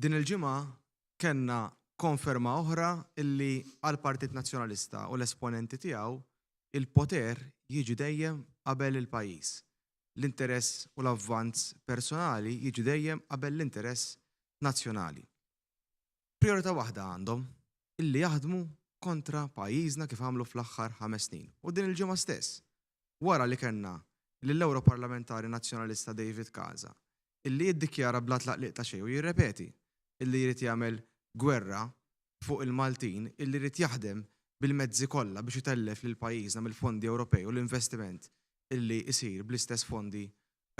Din il-ġimgħa kellna konferma oħra illi għall-Partit Nazzjonalista u l-esponenti tiegħu il-poter jiġi dejjem qabel il-pajjiż. L-interess u l-avvanz personali jiġi dejjem qabel l-interess nazzjonali. Priorità waħda għandhom illi jaħdmu kontra pajjiżna kif għamlu fl-aħħar 5 snin. U din il-ġimgħa stess, wara li kellna lill-Europarlamentari Nazzjonalista David Casa, illi jiddikjara bla tlaqliq ta' xejn u jirrepeti illi jrid jagħmel gwerra fuq il-Maltin, illi jrid jaħdem bil-mezzi kollha biex itellef lil pajjiżna mill-fondi Ewropej u l-investiment illi jsir bl-istess fondi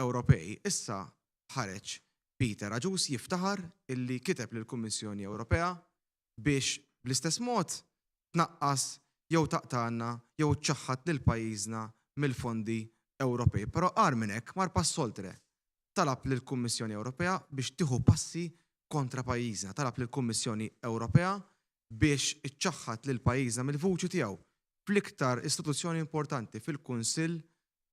Ewropej. Issa ħareġ Peter Aġus jiftaħar illi kiteb lill-Kummissjoni Ewropea biex bl-istess mod tnaqqas jew taqta'na jew tċaħħad lil pajjiżna mill-fondi Ewropej. Però qar minn hekk mar pass oltre. Talab lill-Kummissjoni Ewropea biex tieħu passi kontra pajjiżna. Talab lill-Kummissjoni Ewropea biex iċċaħħad lil pajjiżna mill-vuċi tiegħu fl-iktar istituzzjoni importanti fil-Kunsill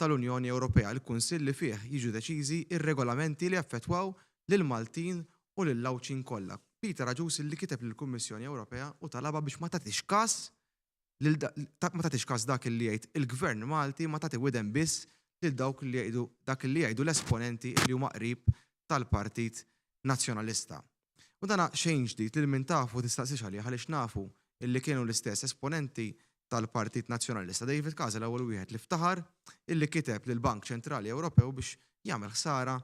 tal-Unjoni Ewropea, il-Kunsill li fih jiġu deċiżi ir-regolamenti li affettwaw lil Maltin u lil Lawċin kollha. Peter Aġus li kiteb lill-Kummissjoni Ewropea u talaba biex ma tagħtix każ dak li jgħid il-Gvern Malti, ma tagħti widen biss lil dawk li jgħidu dak li jgħidu l-esponenti li huma qrib tal-Partit Nazzjonalista. U dana xejn ġdid li min tafu tistaqsix għalih għaliex nafu illi kienu l-istess esponenti tal-Partit Nazzjonalista. David Casa l-ewwel wieħed li ftaħar illi kiteb lill-Bank Ċentrali Ewropew biex jagħmel ħsara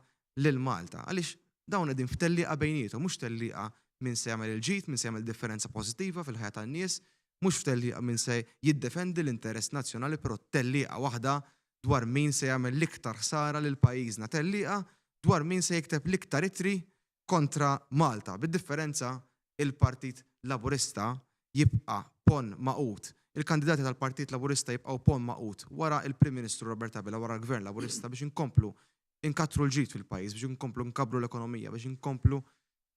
lil Malta. Għaliex dawn qegħdin f'tellieqa bejniethom, mhux tellieqa min se jagħmel il-ġid, min se jagħmel differenza pożittiva fil-ħajja tan-nies, mhux f'tellieqa min se jiddefendi l-interess nazzjonali, però tellieqa waħda dwar min se jagħmel l-iktar ħsara lil pajjiżna, tellieqa dwar min se jikteb l-iktar ittri kontra Malta. Bid-differenza il-Partit Laburista jibqa' pon maqut. Il-kandidati tal-Partit Laburista jibqgħu pon maqut wara il-Prim Ministru Robert Abela, wara l-Gvern Laburista biex inkomplu inkatru l-ġid fil-pajjiż, biex inkomplu nkabru l-ekonomija, biex inkomplu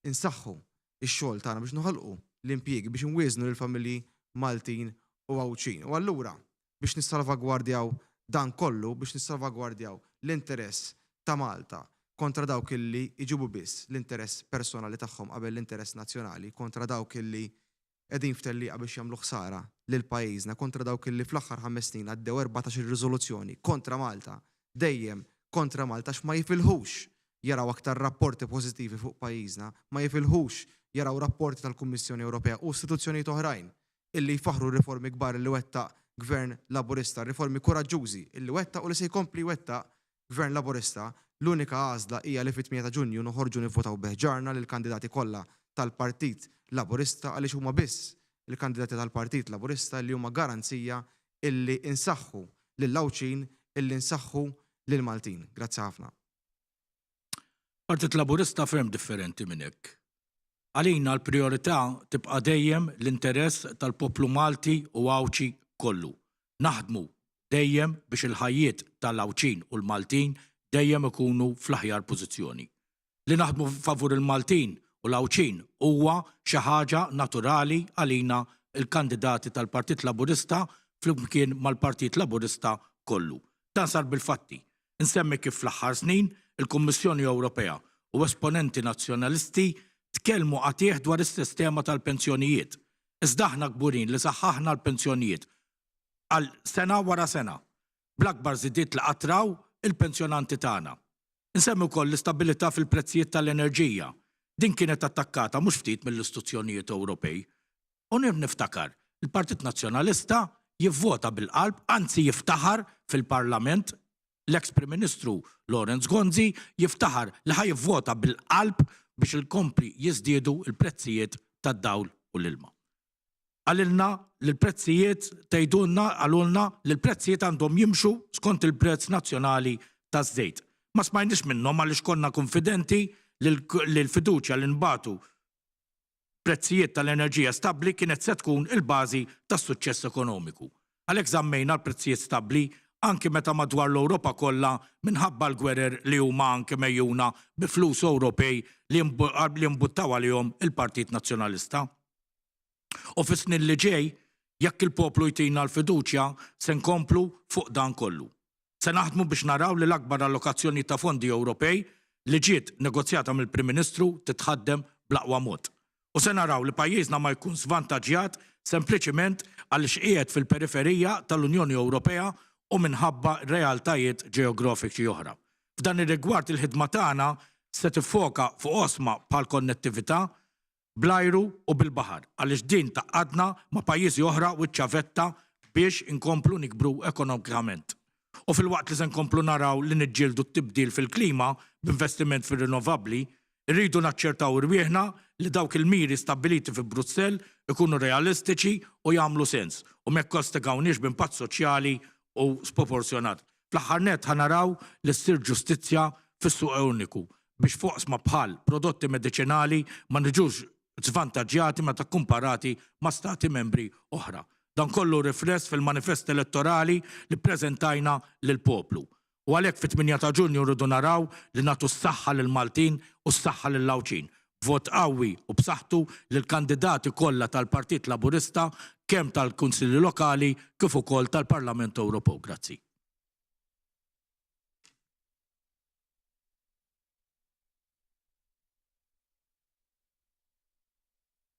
insaħħu ix-xogħol tagħna biex noħolqu l-impjiegi biex inwiżnu lill-familji Maltin u Għawċin. U allura biex nissalvagwardjaw dan kollu, biex nissalvagwardjaw l-interess ta' Malta kontra dawk illi iġibu biss l-interess personali tagħhom qabel l-interess nazzjonali, kontra dawk illi qegħdin f'tellieqa biex jagħmlu ħsara lil pajjiżna, kontra dawk illi fl-aħħar 5 snin għaddew 14 riżoluzzjoni kontra Malta, dejjem kontra Malta x'ma jifilħux jaraw aktar rapporti pożittivi fuq pajjiżna, ma jifilħux jaraw rapporti tal-Kummissjoni Ewropea u istituzzjonijiet oħrajn illi jfaħru riformi kbar illi wettaq Gvern Laburista, riformi koraġġużi illi wettaq u li se jkompli wettaq Gvern Laburista. L-unika għażla hija li fit-8 ta' Ġunju noħorġu nivvotaw beħġarna lil kandidati kollha tal-Partit Laburista għaliex huma biss il-kandidati tal-Partit Laburista li huma garanzija illi insaħħu lil Lawċin, illi insaħħu lil Maltin. Grazzi ħafna. Partit Laburista ferm differenti minn hekk. Għalina l-priorità tibqa' dejjem l-interess tal-poplu Malti u Għawċi kollu. Naħdmu dejjem biex il-ħajjiet tal-Għawċin u l-Maltin dejjem ikunu fl-aħjar pożizzjoni. Li naħdmu favur il-Maltin u l-Għawċin huwa xi ħaġa naturali għalina il-kandidati tal-Partit Laburista flimkien mal-Partit Laburista kollu. Dan sar bil-fatti. Insemmi kif fl-aħħar snin il-Kummissjoni Ewropea u esponenti nazzjonalisti tkellmu għatih dwar is-sistema tal-pensjonijiet. Iżda aħna kburin li saħħaħna l-pensjonijiet għal sena wara sena. Bl-akbar żidiet li qatraw il-pensjonanti tagħna. Insemmi wkoll l-istabilità fil-prezzijiet tal-enerġija. Din kienet attakkata mhux ftit mill-istituzzjonijiet Ewropej. U niftakar, il-Partit Nazzjonalista jivvota bil-qalb, anzi jiftaħar fil-Parlament, l-eks Prim Ministru Lawrence Gonzi jiftaħar li ħajvvota bil-qalb biex il-kompli jiżdiedu il-prezzijiet tad-dawl u l-ilma. Għalilna l-prezzijiet tgħidulna għalulna li l-prezzijiet għandhom jimxu skont il-prezz nazzjonali taż-żejt. Ma smajniex minnhom għaliex konna konfidenti li l-fiduċja li nbagħtu prezzijiet tal-enerġija stabbli kienet se tkun il-bażi tas-suċċess ekonomiku. Għalhekk żammejna l-prezzijiet stabbli anke meta madwar l-Ewropa kollha minħabba l-gwerer li huma anke mejjuna bi flus Ewropej li mbuttaw għalihom il-Partit Nazzjonalista. U fis-snin li ġej, jekk il-poplu jtina l-fiduċja, se nkomplu fuq dan kollu. Se naħdmu biex naraw li l-akbar allokazzjoni ta' fondi Ewropej li ġiet negozjata mill-Prim Ministru titħaddem bl-aqwa mod. U se naraw li pajjiżna ma jkun svantaġġjat sempliċiment għaliex qiegħed fil-periferija tal-Unjoni Ewropea u minħabba realtajiet ġeografiċi oħra. F'dan ir-rigward il-ħidma tagħna se tiffoka fuq osma bħal konnettività bl-ajru u bil-baħar, għaliex din taqadna ma' pajjiżi oħra u ċavetta biex inkomplu nikbru ekonomikament. U fil-waqt li se nkomplu naraw li niġġieldu t-tibdil fil-klima b'investiment fir-rinnovabbli, irridu naċċertaw irwieħna li dawk il-miri stabiliti fi Brussell ikunu realistiċi u jagħmlu sens u ma jkostigawniex b'impatt soċjali u sproporzjonat. Fl-aħħar nett ħanaraw li ssir ġustizzja fis-suq uniku biex foqsma bħal prodotti mediċinali ma niġux żvantaġġjati meta kkumparati ma' stati membri oħra. Dan kollu rifless fil-manifest elettorali li ppreżentajna lill-poplu. U għalhekk fit-8 ta' Ġunju rridu naraw li nagħtu s-saħħa lill-Maltin u s-saħħa lill-Lawċin. Vot qawwi u b'saħħtu lill-kandidati kollha tal-Partit Laburista kemm tal-Kunsilli Lokali kif ukoll tal-Parlament Ewropew. Grazzi.